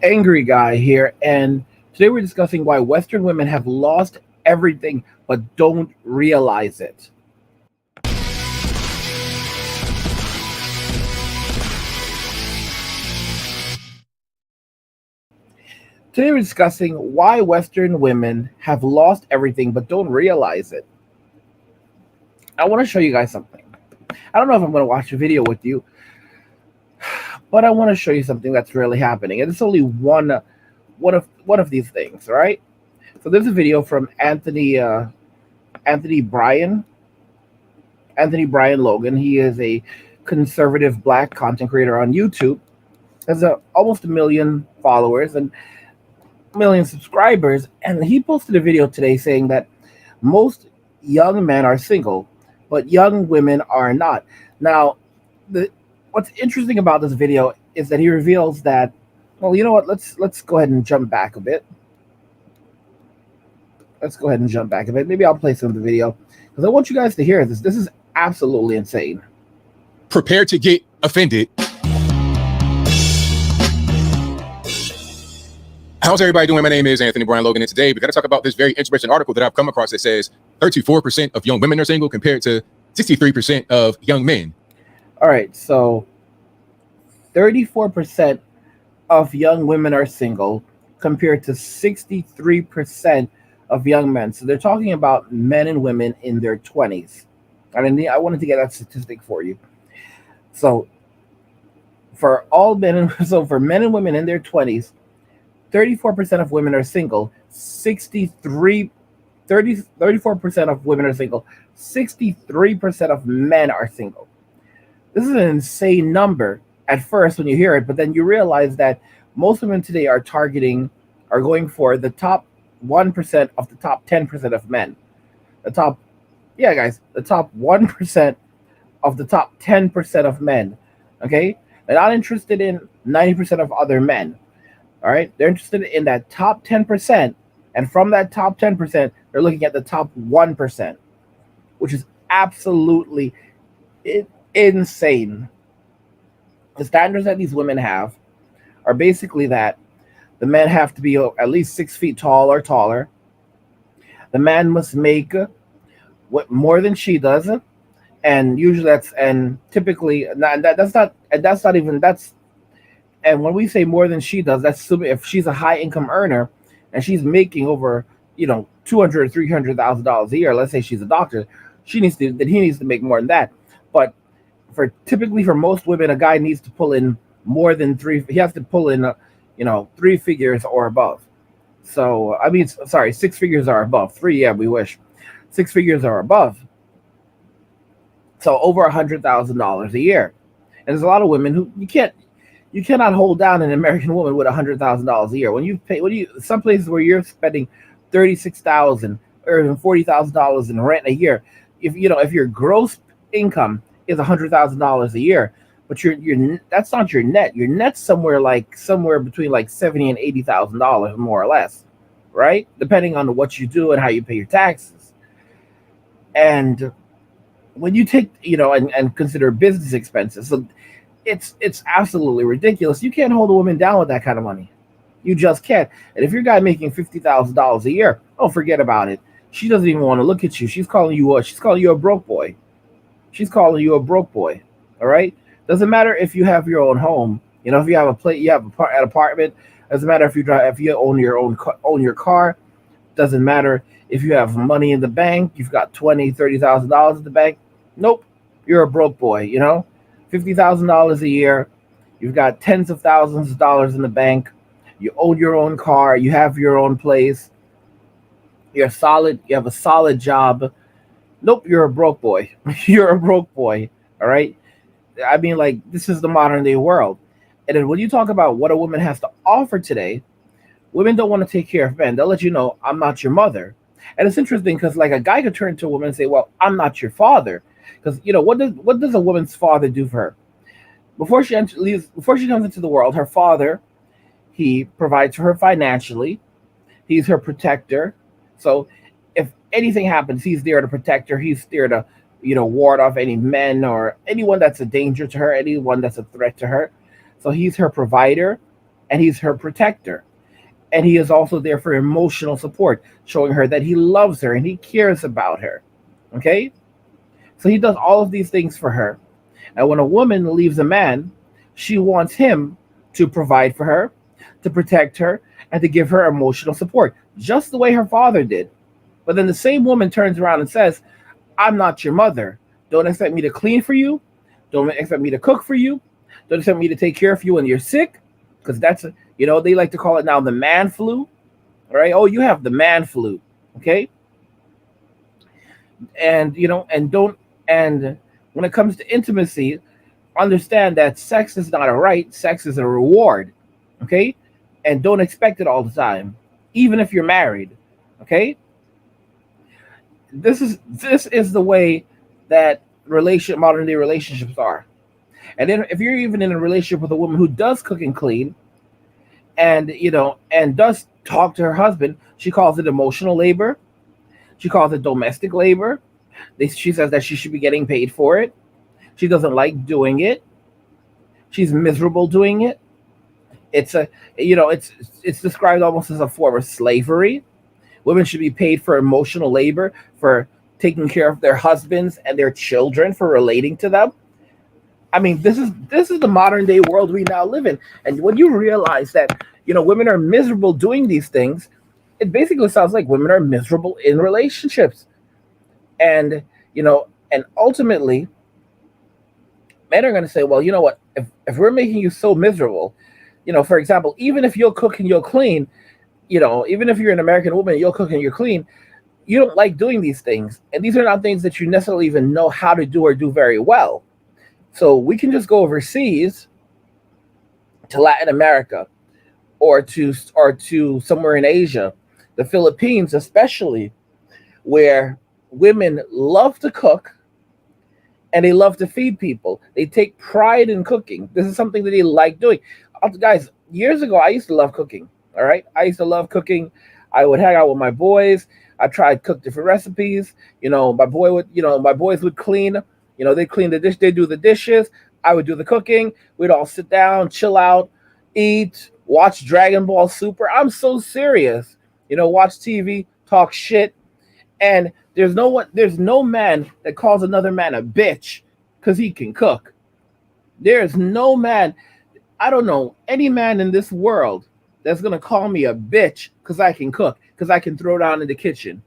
Angry Guy here, and today we're discussing why Western women have lost everything but don't realize it. Today we're discussing why Western women have lost everything but don't realize it. I want to show you guys something. I don't know if I'm going to watch a video with you, but I want to show you something that's really happening, and it's only one of these things, right? So there's a video from Anthony Bryan Logan. He is a conservative black content creator on YouTube. Has almost 1 million followers and 1 million subscribers, and he posted a video today saying that most young men are single, but young women are not. Now, what's interesting about this video is that he reveals that. Well, you know what? Let's go ahead and jump back a bit. Maybe I'll play some of the video because I want you guys to hear this. This is absolutely insane. Prepare to get offended. How's everybody doing? My name is Anthony Bryan Logan, and today we got to talk about this very interesting article that I've come across that says 34% of young women are single compared to 63% of young men. All right, so 34% of young women are single compared to 63% of young men. So they're talking about men and women in their 20s. I wanted to get that statistic for you. So for men and women in their 20s, 34% of women are single, 34% of women are single, 63% of men are single. This is an insane number at first when you hear it, but then you realize that most women today are going for the top 1% of the top 10% of men. The top 1% of the top 10% of men. Okay? They're not interested in 90% of other men. All right? They're interested in that top 10%. And from that top 10%, they're looking at the top 1%, which is absolutely insane. The standards that these women have are basically that the men have to be at least 6 feet tall or taller. The man must make what more than she does, and usually typically and when we say more than she does, that's assuming if she's a high income earner and she's making over $200,000 or $300,000 a year. Let's say she's a doctor, he needs to make more than that. But for most women, a guy needs to pull in more than three. He has to pull in 3 figures or above. So sorry, 6 figures or above. 3, yeah, we wish. 6 figures or above. So over $100,000 a year. And there's a lot of women who you cannot hold down an American woman with $100,000 a year. Some places where you're spending $36,000 or even $40,000 in rent a year. If your gross income is $100,000 a year, but that's not your net. Your net's somewhere between $70,000 and $80,000 more or less, right? Depending on what you do and how you pay your taxes. And when you take and consider business expenses, so it's absolutely ridiculous. You can't hold a woman down with that kind of money. You just can't. And if you're a guy making $50,000 a year, oh, forget about it. She doesn't even want to look at you. She's calling you a broke boy. She's calling you a broke boy. All right. Doesn't matter if you have your own home. If you have an apartment. Doesn't matter if you own your car. Doesn't matter if you have money in the bank. You've got $20,000-$30,000 in the bank. Nope. You're a broke boy. $50,000 a year. You've got tens of thousands of dollars in the bank. You own your own car. You have your own place. You're solid. You have a solid job. Nope, you're a broke boy. You're a broke boy. All right. This is the modern day world. And then when you talk about what a woman has to offer today, women don't want to take care of men. They'll let you know, I'm not your mother. And it's interesting because a guy could turn to a woman and say, well, I'm not your father. Because what does a woman's father do for her? Before she comes into the world, her father, he provides for her financially. He's her protector. So if anything happens, he's there to protect her. He's there to ward off any men or anyone that's a danger to her, anyone that's a threat to her. So he's her provider. and he's her protector. And he is also there for emotional support, showing her that he loves her and he cares about her. Okay? So he does all of these things for her. And when a woman leaves a man, she wants him to provide for her, to protect her, and to give her emotional support, just the way her father did. But then the same woman turns around and says, I'm not your mother. Don't expect me to clean for you. Don't expect me to cook for you. Don't expect me to take care of you when you're sick. Because they like to call it now the man flu. All right. Oh, you have the man flu. Okay. And when it comes to intimacy, understand that sex is not a right, sex is a reward. Okay. And don't expect it all the time, even if you're married. Okay. This is the way that modern day relationships are. And then if you're even in a relationship with a woman who does cook and clean, and does talk to her husband, she calls it emotional labor. She calls it domestic labor. She says that she should be getting paid for it. She doesn't like doing it. She's miserable doing it. It's a it's described almost as a form of slavery. Women should be paid for emotional labor, for taking care of their husbands and their children, for relating to them. I mean, this is the modern day world we now live in. And when you realize that, women are miserable doing these things, it basically sounds like women are miserable in relationships. And ultimately, men are going to say, well, you know what? If we're making you so miserable, for example, even if you'll cook and you'll clean, even if you're an American woman, you'll cook and you're clean, you don't like doing these things. And these are not things that you necessarily even know how to do or do very well. So we can just go overseas to Latin America or to somewhere in Asia, the Philippines especially, where women love to cook and they love to feed people. They take pride in cooking. This is something that they like doing. Guys, years ago, I used to love cooking. All right. I used to love cooking. I would hang out with my boys. I tried to cook different recipes. My boys would clean. They clean the dish. They do the dishes. I would do the cooking. We'd all sit down, chill out, eat, watch Dragon Ball Super. I'm so serious. Watch TV, talk shit. And there's no man that calls another man a bitch because he can cook. There's no man, I don't know any man in this world that's gonna call me a bitch because I can cook, because I can throw down in the kitchen.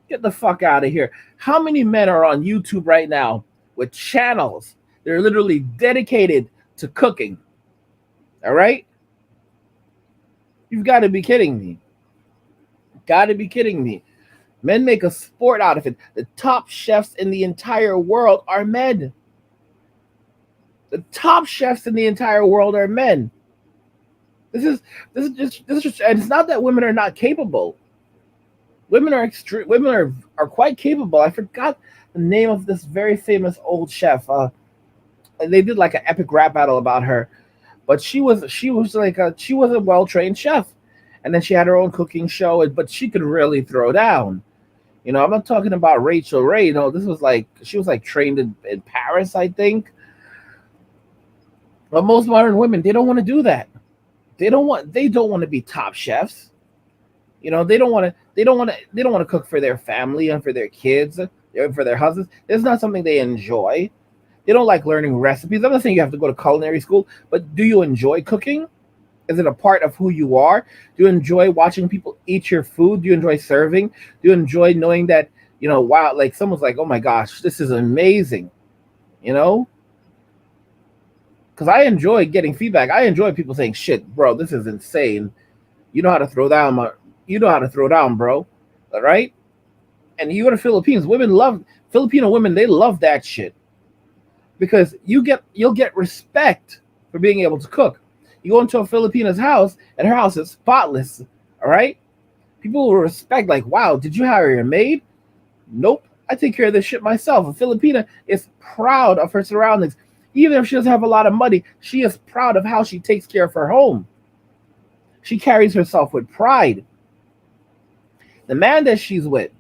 Get the fuck out of here. How many men are on YouTube right now with channels? They're literally dedicated to cooking. All right? You've got to be kidding me. Got to be kidding me. Men make a sport out of it. The top chefs in the entire world are men. The top chefs in the entire world are men. This is just, and it's not that women are not capable. Women are quite capable. I forgot the name of this very famous old chef. They did like an epic rap battle about her, but she was a well-trained chef, and then she had her own cooking show. But she could really throw down. I'm not talking about Rachel Ray. No, this was she was trained in Paris, I think. But most modern women, they don't want to do that. They don't want to be top chefs. They don't want to cook for their family and for their kids, for their husbands. It's not something they enjoy. They don't like learning recipes. I'm not saying you have to go to culinary school, but do you enjoy cooking? Is it a part of who you are? Do you enjoy watching people eat your food? Do you enjoy serving? Do you enjoy knowing that, wow, like someone's like, oh my gosh, this is amazing, Because I enjoy getting feedback. I enjoy people saying, shit, bro, this is insane. You know how to throw down, bro. All right? And you go to Philippines, Filipino women, they love that shit. Because you'll get respect for being able to cook. You go into a Filipina's house, and her house is spotless. All right? People will respect, like, wow, did you hire a maid? Nope. I take care of this shit myself. A Filipina is proud of her surroundings. Even if she doesn't have a lot of money, she is proud of how she takes care of her home. She carries herself with pride. The man that she's with,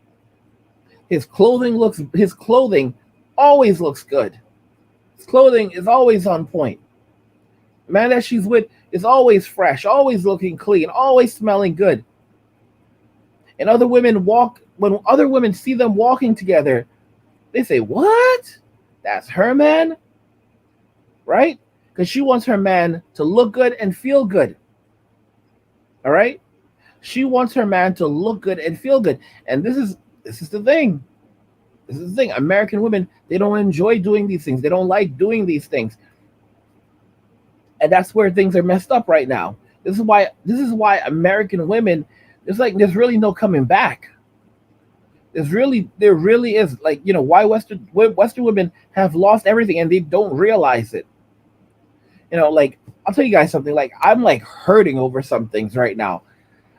his clothing always looks good. His clothing is always on point. Man that she's with is always fresh, always looking clean, always smelling good. And when other women see them walking together, they say, "What? That's her man?" Right? Because she wants her man to look good and feel good. All right? She wants her man to look good and feel good. And this is the thing. This is the thing. American women, they don't enjoy doing these things. They don't like doing these things. And that's where things are messed up right now. This is why American women, there's really no coming back. There really is, like, why Western women have lost everything and they don't realize it. Like, I'll tell you guys something. Like, I'm like hurting over some things right now.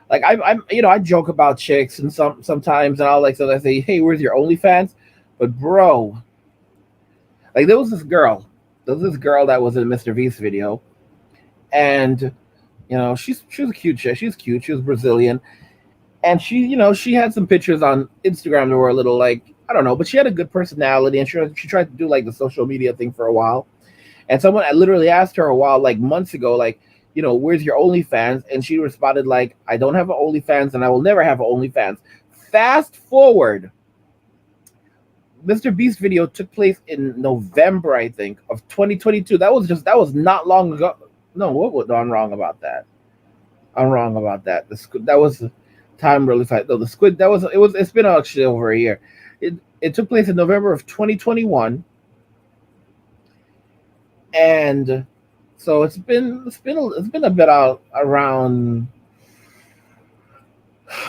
Like, I'm I joke about chicks and sometimes, and I'll like, so I say, "Hey, where's your OnlyFans?" But bro, like, there was this girl that was in Mr. V's video, and she was a cute chick. She's cute. She was Brazilian, and she had some pictures on Instagram that were a little, like, I don't know, but she had a good personality, and she tried to do like the social media thing for a while. And someone literally asked her a while, like months ago, like, "Where's your OnlyFans?" And she responded like, "I don't have an OnlyFans, and I will never have an OnlyFans." Fast forward, Mr. Beast video took place in November, I think, of 2022. That was not long ago. No, no, I'm wrong about that. I'm wrong about that. That was time really fast. No, the squid, it's been actually over a year. It took place in November of 2021, and so it's been a bit out around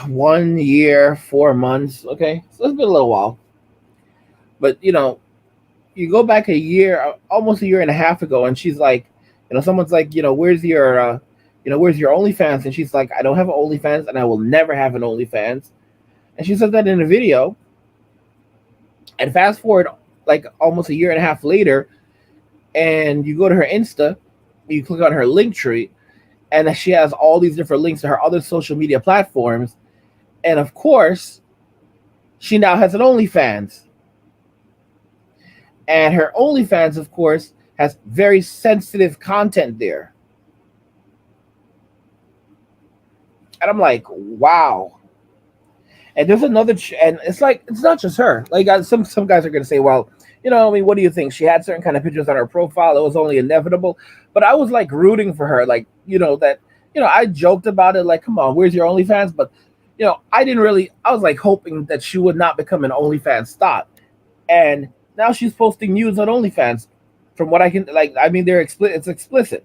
1 year, 4 months. Okay, so it's been a little while, but you go back a year, almost a year and a half ago, and she's like, someone's like, where's your OnlyFans? And she's like, "I don't have an OnlyFans, and I will never have an OnlyFans." And she said that in a video. And fast forward, like, almost a year and a half later, and you go to her Insta, you click on her link tree, and she has all these different links to her other social media platforms. And of course, she now has an OnlyFans. And her OnlyFans, of course, has very sensitive content there. And I'm like, wow. And there's another, and it's like, it's not just her. Like, some guys are going to say, "Well, I mean, what do you think? She had certain kind of pictures on her profile. It was only inevitable." But I was like rooting for her. Like, I joked about it. Like, come on, where's your OnlyFans? But, I was like hoping that she would not become an OnlyFans thought. And now she's posting news on OnlyFans. From what I can, like, I mean, it's explicit.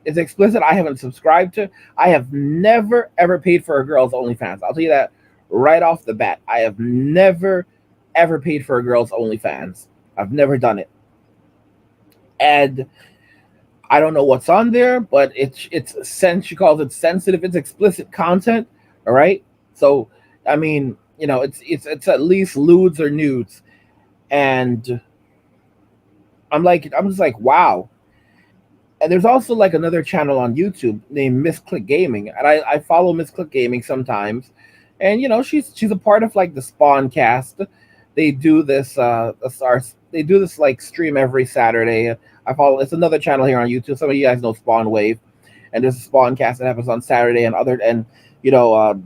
It's explicit. I haven't subscribed to. I have never ever paid for a girl's OnlyFans. I'll tell you that right off the bat. I have never ever paid for a girl's OnlyFans. I've never done it, and I don't know what's on there, but she calls it sensitive. It's explicit content. All right. So I mean, it's at least lewds or nudes, and I'm just like, wow. And there's also like another channel on YouTube named Miss Click Gaming, and I follow Miss Click Gaming sometimes, and she's a part of like the Spawn Cast. They do this like stream every Saturday. I follow. It's another channel here on YouTube. Some of you guys know Spawn Wave, and there's a Spawn Cast that happens on Saturday, and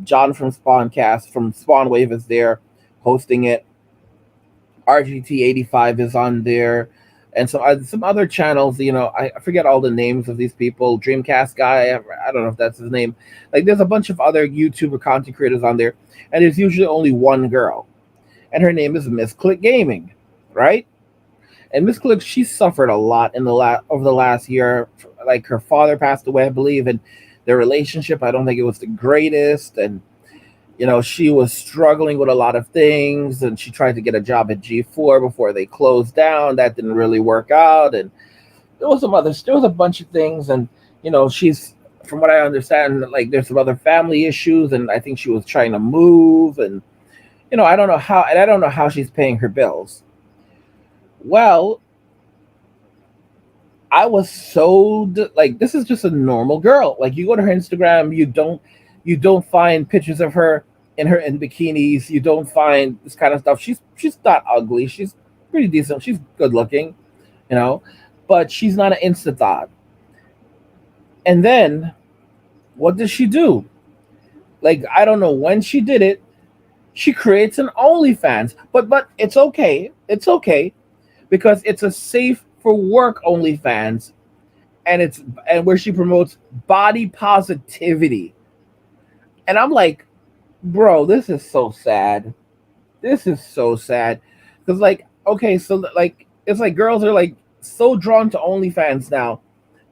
John from Spawn Cast from Spawn Wave is there hosting it. RGT85 is on there, and some other channels. I forget all the names of these people. Dreamcast guy, I don't know if that's his name. Like, there's a bunch of other YouTuber content creators on there, and there's usually only one girl, and her name is Miss Click Gaming, right? And Miss Click, she suffered a lot over the last year. Like, her father passed away, I believe, and their relationship, I don't think it was the greatest, and she was struggling with a lot of things, and she tried to get a job at G4 before they closed down. That didn't really work out, and there was a bunch of things, and she's, from what I understand, like, there's some other family issues, and I think she was trying to move, and I don't know how she's paying her bills. Well, I was so like, this is just a normal girl. Like, you go to her Instagram, you don't find pictures of her in bikinis. You don't find this kind of stuff. She's not ugly. She's pretty decent. She's good looking, but she's not an Insta thought. And then what does she do? Like, I don't know when she did it. She creates an OnlyFans, but it's okay. It's okay because it's a safe for work OnlyFans, and it's and where she promotes body positivity. And I'm like, bro, this is so sad. This is so sad because like, okay, so like it's like girls are like so drawn to OnlyFans now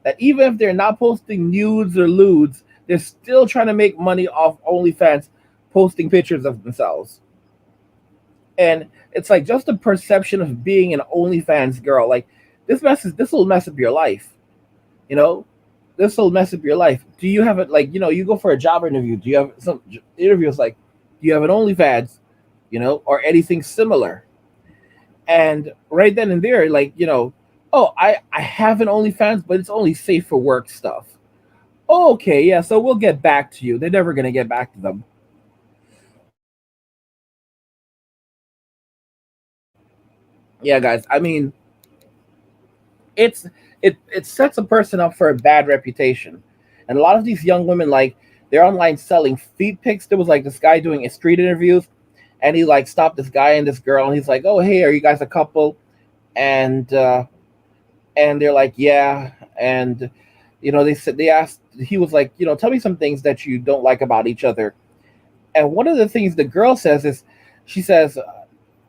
that even if they're not posting nudes or lewds, they're still trying to make money off OnlyFans posting pictures of themselves. And it's like just the perception of being an OnlyFans girl. Like this will mess up your life. You know, this will mess up your life. Do you have it like you go for a job interview? Do you have some interviews like do you have an OnlyFans? Or anything similar? And right then and there, like oh, I have an OnlyFans, but it's only safe for work stuff. Oh, okay, yeah, so we'll get back to you. They're never gonna get back to them. Yeah, guys. I mean, it's it sets a person up for a bad reputation. And a lot of these young women, like they're online selling feet pics. There was like this guy doing street interviews, and he like stopped this guy and this girl, and he's like, "Oh, hey, are you guys a couple?" And they're like, "Yeah." And they asked. He was like, "Tell me some things that you don't like about each other." And one of the things the girl says is, she says,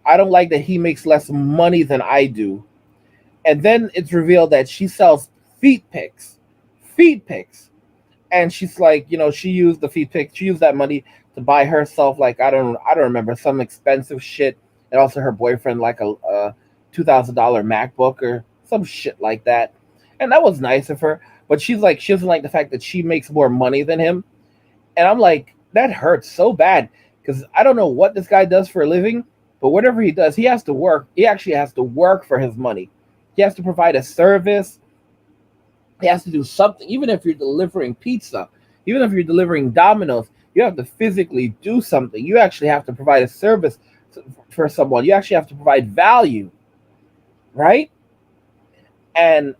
"I don't like that he makes less money than I do." And then it's revealed that she sells feet pics, feet pics, and she's like, she used the feet pics, she used that money to buy herself like I don't remember some expensive shit, and also her boyfriend like a $2,000 MacBook or some shit like that, and that was nice of her. But she's like, she doesn't like the fact that she makes more money than him, and I'm like, that hurts so bad because I don't know what this guy does for a living, but whatever he does, he has to work. He actually has to work for his money. He has to provide a service. He has to do something. Even if you're delivering pizza, even if you're delivering Domino's, you have to physically do something. You actually have to provide a service for someone. You actually have to provide value, right? And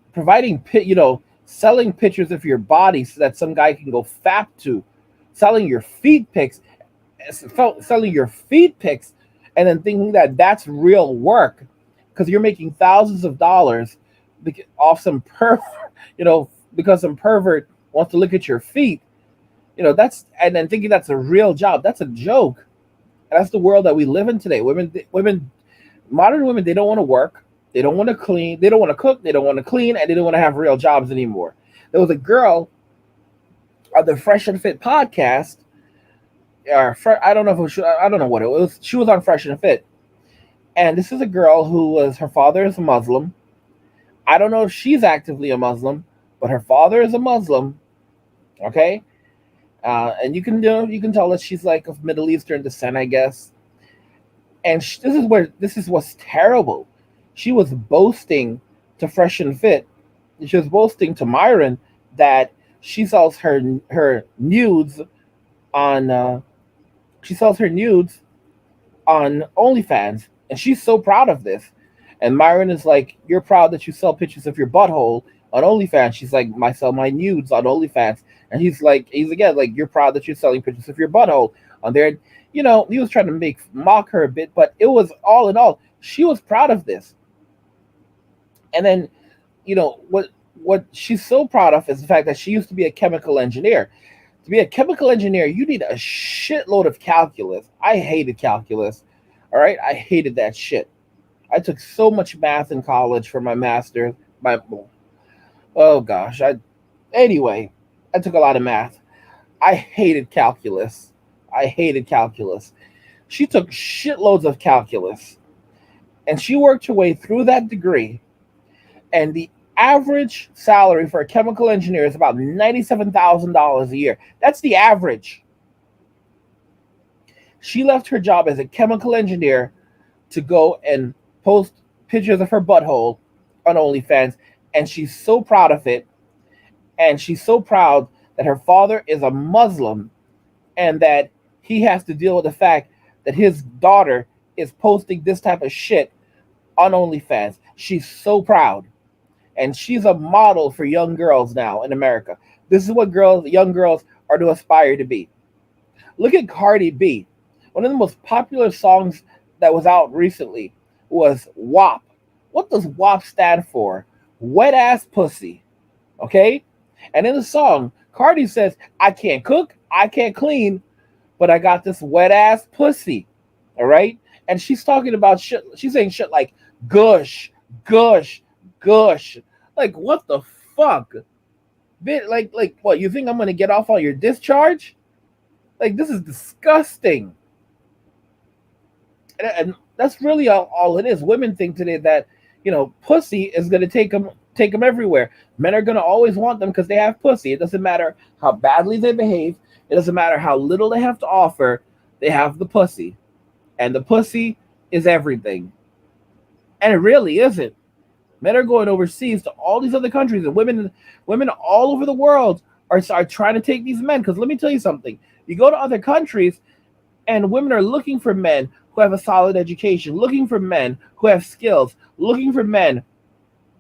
selling pictures of your body so that some guy can go fap to, selling your feet pics, selling your feet pics, and then thinking that that's real work because you're making thousands of dollars off some because some pervert wants to look at your feet. That's and then thinking that's a real job. That's a joke. And that's the world that we live in today. Modern women, they don't want to work. They don't want to clean. They don't want to cook. They don't want to clean, and they don't want to have real jobs anymore. There was a girl on the Fresh and Fit podcast. I don't know if it was, I don't know what it was. She was on Fresh and Fit, and this is a girl who was her father is a Muslim. I don't know if she's actively a Muslim, but her father is a Muslim. Okay, and you can tell that she's like of Middle Eastern descent, I guess. And this is what's terrible. She was boasting to Fresh and Fit. She was boasting to Myron that she sells her nudes on she sells her nudes on OnlyFans, and she's so proud of this. And Myron is like, "You're proud that you sell pictures of your butthole on OnlyFans?" She's like, "I sell my nudes on OnlyFans." And he's again like, "You're proud that you're selling pictures of your butthole on there." He was trying to mock her a bit, but it was all in all, she was proud of this. And then, what she's so proud of is the fact that she used to be a chemical engineer. To be a chemical engineer, you need a shitload of calculus. I hated calculus. All right, I hated that shit. I took so much math in college for my master's. Oh gosh, anyway, I took a lot of math. I hated calculus. I hated calculus. She took shitloads of calculus, and she worked her way through that degree. And the average salary for a chemical engineer is about $97,000 a year. That's the average. She left her job as a chemical engineer to go and post pictures of her butthole on OnlyFans, and she's so proud of it. And she's so proud that her father is a Muslim and that he has to deal with the fact that his daughter is posting this type of shit on OnlyFans. She's so proud. And she's a model for young girls now in America. This is what young girls are to aspire to be. Look at Cardi B. One of the most popular songs that was out recently was WAP. What does WAP stand for? Wet ass pussy. Okay? And in the song, Cardi says, I can't cook, I can't clean, but I got this wet ass pussy. All right? And she's talking about shit. She's saying shit like gush, gush, gush. Like, what the fuck? Like what? You think I'm gonna get off on your discharge? Like, this is disgusting. And that's really all it is. Women think today that, pussy is gonna take them everywhere. Men are gonna always want them because they have pussy. It doesn't matter how badly they behave. It doesn't matter how little they have to offer. They have the pussy, and the pussy is everything. And it really isn't. Men are going overseas to all these other countries, and women all over the world are trying to take these men. Because let me tell you something: you go to other countries, and women are looking for men who have a solid education, looking for men who have skills, looking for men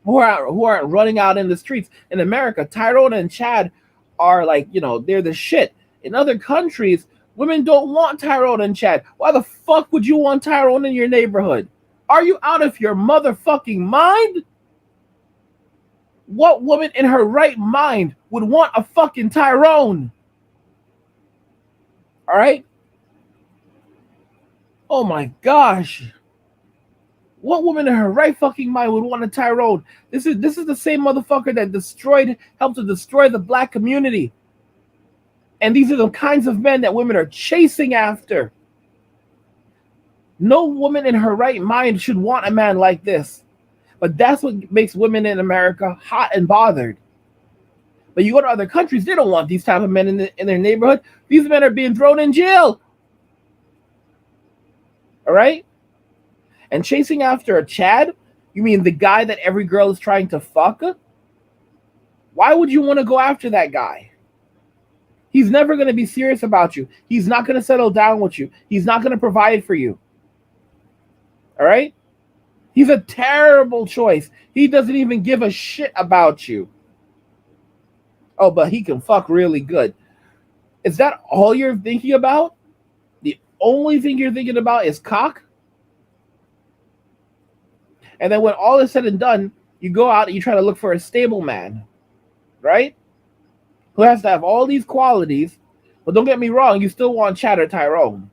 who aren't running out in the streets. In America, Tyrone and Chad are like, they're the shit. In other countries, women don't want Tyrone and Chad. Why the fuck would you want Tyrone in your neighborhood? Are you out of your motherfucking mind? What woman in her right mind would want a fucking Tyrone? All right? Oh my gosh. What woman in her right fucking mind would want a Tyrone? This is the same motherfucker that helped to destroy the black community. And these are the kinds of men that women are chasing after. No woman in her right mind should want a man like this. But that's what makes women in America hot and bothered. But you go to other countries, they don't want these type of men in their neighborhood. These men are being thrown in jail. All right? And chasing after a Chad? You mean the guy that every girl is trying to fuck? Why would you want to go after that guy? He's never going to be serious about you. He's not going to settle down with you. He's not going to provide for you. All right? He's a terrible choice. He doesn't even give a shit about you. Oh, but he can fuck really good. Is that all you're thinking about? The only thing you're thinking about is cock? And then when all is said and done, you go out and you try to look for a stable man, right? Who has to have all these qualities. But don't get me wrong, you still want Chad or Tyrone.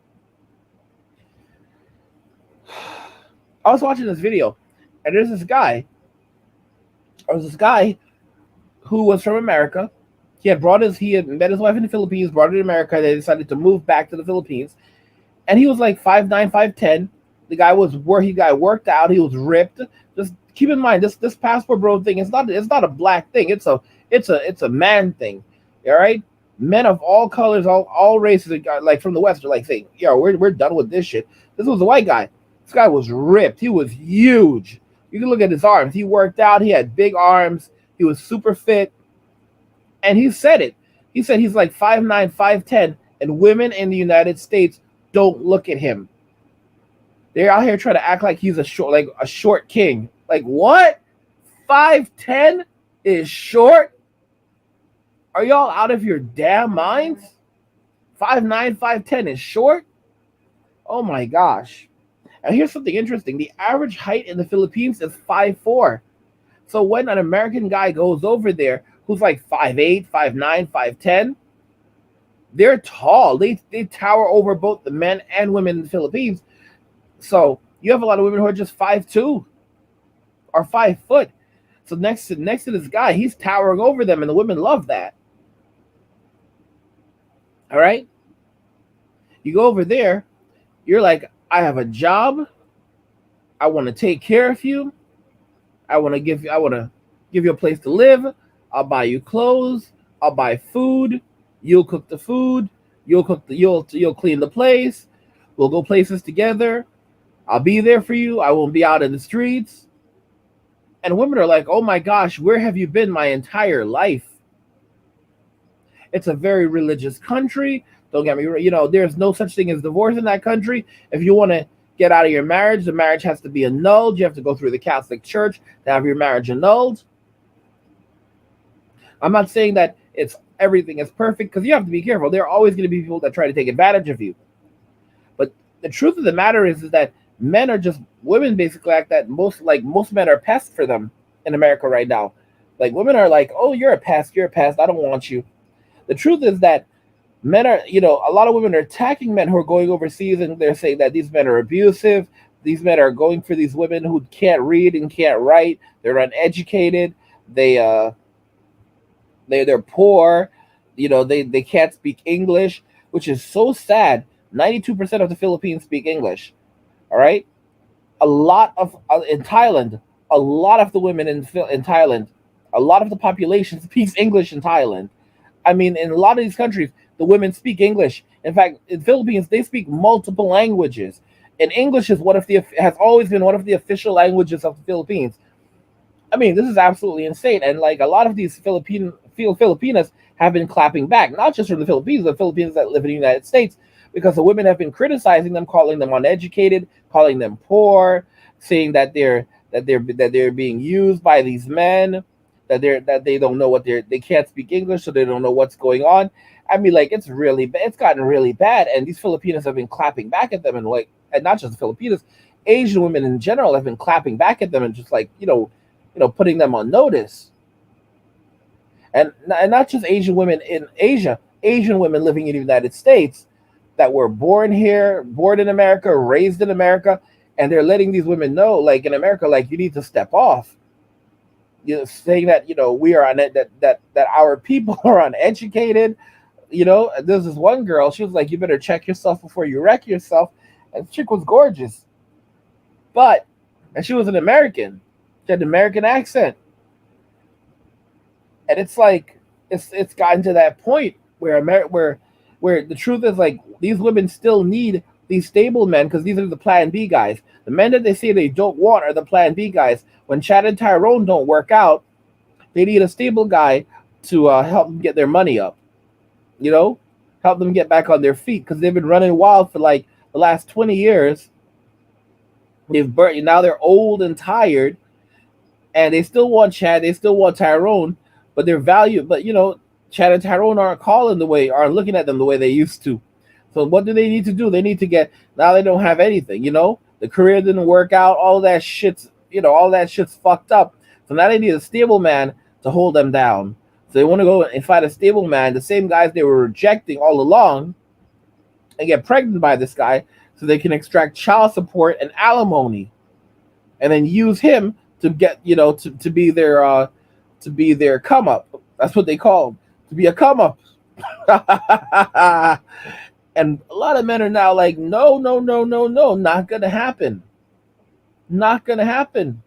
I was watching this video, and there's this guy. There was this guy who was from America. He had met his wife in the Philippines, brought her to America. They decided to move back to the Philippines. And he was like 5'9", 5'10". The guy worked out. He was ripped. Just keep in mind, this passport bro thing is not a black thing. It's a man thing. All right? Men of all colors, all races, like from the West, are like saying, "Yo, we're done with this shit." This was a white guy. This guy was ripped. He was huge. You can look at his arms. He worked out. He had big arms. He was super fit. And he said it. He said he's like 5'9", 5'10", and women in the United States don't look at him. They're out here trying to act like he's a short king. Like, what? 5'10" is short? Are y'all out of your damn minds? 5'9", 5'10" is short? Oh my gosh. And here's something interesting. The average height in the Philippines is 5'4". So when an American guy goes over there who's like 5'8", 5'9", 5'10", they're tall. They tower over both the men and women in the Philippines. So you have a lot of women who are just 5'2" or 5 foot. So next to this guy, he's towering over them, and the women love that. All right? You go over there, you're like, I have a job. I want to take care of you. I want to give you a place to live. I'll buy you clothes. I'll buy food. You'll cook the food. You'll clean the place. We'll go places together. I'll be there for you. I won't be out in the streets. And women are like, oh my gosh, where have you been my entire life? It's a very religious country. Don't get me wrong. There's no such thing as divorce in that country. If you want to get out of your marriage, the marriage has to be annulled. You have to go through the Catholic Church to have your marriage annulled. I'm not saying that it's everything is perfect, because you have to be careful. There are always going to be people that try to take advantage of you. But the truth of the matter is that men are just women basically act that most men are pests for them in America right now. Like women are like, oh, you're a pest, you're a pest, I don't want you. The truth is that men are, a lot of women are attacking men who are going overseas, and they're saying that these men are abusive. These men are going for these women who can't read and can't write. They're uneducated. They they're poor. They can't speak English, which is so sad. 92% of the Philippines speak English. All right, a lot of in Thailand, a lot of the women in Thailand, a lot of the population speaks English in Thailand. I mean, in a lot of these countries, the women speak English. In fact, in the Philippines, they speak multiple languages. And English is has always been one of the official languages of the Philippines. I mean, this is absolutely insane. And like a lot of these Filipinas have been clapping back, not just from the Philippines that live in the United States, because the women have been criticizing them, calling them uneducated, calling them poor, saying that they're being used by these men, that they don't know they can't speak English, so they don't know what's going on. I mean, like it's gotten really bad, and these Filipinas have been clapping back at them, and not just the Filipinas, Asian women in general have been clapping back at them and just like putting them on notice, and not just Asian women in Asia, Asian women living in the United States that were born here, born in America, raised in America, and they're letting these women know, like in America, like you need to step off. Saying that we are on it, that our people are uneducated. There's this one girl. She was like, "You better check yourself before you wreck yourself." And the chick was gorgeous, and she was an American. She had an American accent, and it's like it's gotten to that point where where the truth is like these women still need these stable men, because these are the Plan B guys. The men that they say they don't want are the Plan B guys. When Chad and Tyrone don't work out, they need a stable guy to help them get their money up. Help them get back on their feet, because they've been running wild for like the last 20 years. They've burnt. Now they're old and tired, and they still want Chad. They still want Tyrone, but their value. But Chad and Tyrone aren't looking at them the way they used to. So what do they need to do? They need to get. Now they don't have anything. The career didn't work out. All that shit's fucked up. So now they need a stable man to hold them down. So they want to go and find a stable man, the same guys they were rejecting all along, and get pregnant by this guy, so they can extract child support and alimony, and then use him to get to be their come up. That's what they call him, to be a come up. And a lot of men are now like, no, no, no, no, no, not gonna happen. Not gonna happen.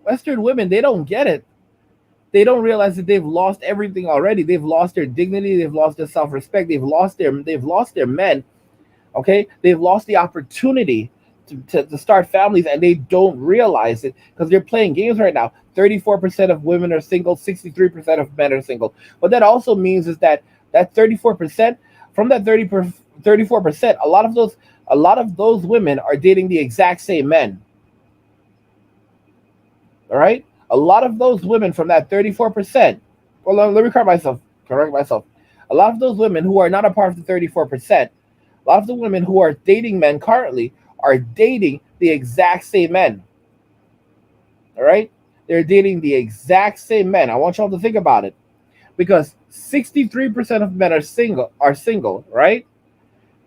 Western women, they don't get it. They don't realize that they've lost everything already. They've lost their dignity. They've lost their self-respect. They've lost their men. Okay, they've lost the opportunity to start families, and they don't realize it because they're playing games right now. 34% of women are single. 63% of men are single. What that also means is that 34%, from that 34%, a lot of those women are dating the exact same men. All right, a lot of those women from that 34%. Well, let me correct myself. A lot of those women who are not a part of the 34%, a lot of the women who are dating men currently are dating the exact same men. All right, they're dating the exact same men. I want y'all to think about it, because 63% of men are single, right?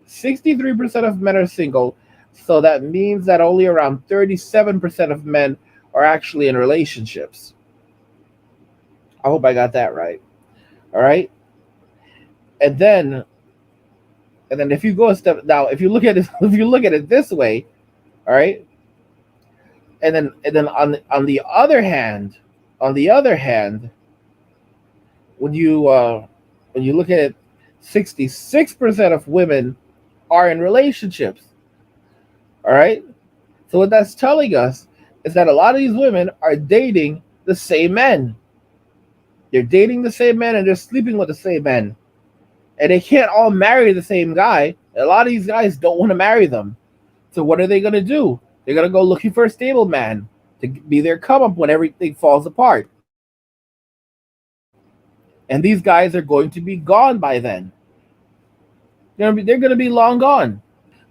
63% of men are single, so that means that only around 37% of men are actually in relationships. I hope I got that right. All right. And then if you go a step now, if you look at it this way, all right. And then on the other hand, when you look at it, 66% of women are in relationships. All right. So what that's telling us is that a lot of these women are dating the same men. They're dating the same men, and they're sleeping with the same men. And they can't all marry the same guy. A lot of these guys don't want to marry them. So what are they going to do? They're going to go looking for a stable man to be their come up when everything falls apart. And these guys are going to be gone by then. They're going to be long gone.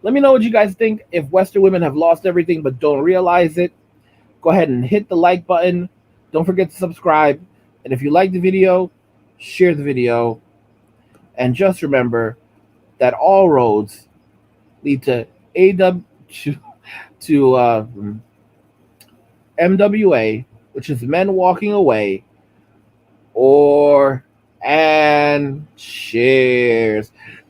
Let me know what you guys think. If Western women have lost everything but don't realize it, go ahead and hit the like button. Don't forget to subscribe. And if you like the video, share the video. And just remember that all roads lead to MWA, which is men walking away, and cheers.